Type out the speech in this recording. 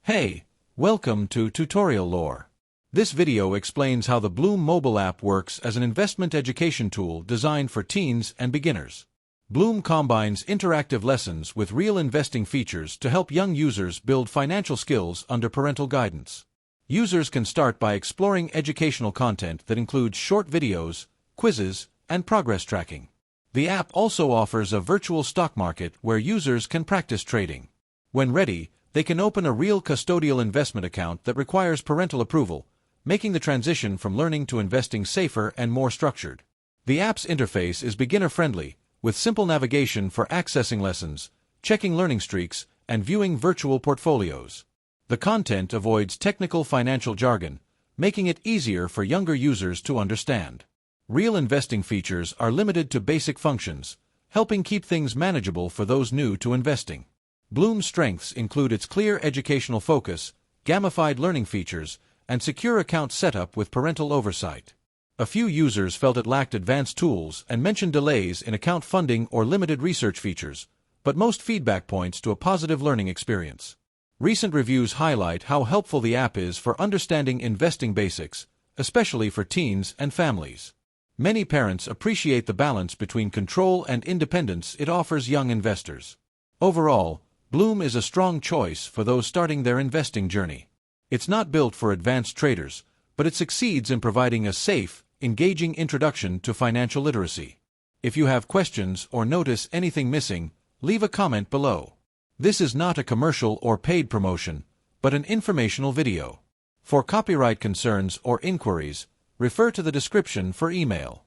Hey, welcome to Tutorial Lore. This video explains how the Bloom mobile app works as an investment education tool designed for teens and beginners. Bloom combines interactive lessons with real investing features to help young users build financial skills under parental guidance. Users can start by exploring educational content that includes short videos, quizzes, and progress tracking. The app also offers a virtual stock market where users can practice trading. When ready, they can open a real custodial investment account that requires parental approval, making the transition from learning to investing safer and more structured. The app's interface is beginner-friendly, with simple navigation for accessing lessons, checking learning streaks, and viewing virtual portfolios. The content avoids technical financial jargon, making it easier for younger users to understand. Real investing features are limited to basic functions, helping keep things manageable for those new to investing. Bloom's strengths include its clear educational focus, gamified learning features, and secure account setup with parental oversight. A few users felt it lacked advanced tools and mentioned delays in account funding or limited research features, but most feedback points to a positive learning experience. Recent reviews highlight how helpful the app is for understanding investing basics, especially for teens and families. Many parents appreciate the balance between control and independence it offers young investors. Overall, Bloom is a strong choice for those starting their investing journey. It's not built for advanced traders, but it succeeds in providing a safe, engaging introduction to financial literacy. If you have questions or notice anything missing, leave a comment below. This is not a commercial or paid promotion, but an informational video. For copyright concerns or inquiries, refer to the description for email.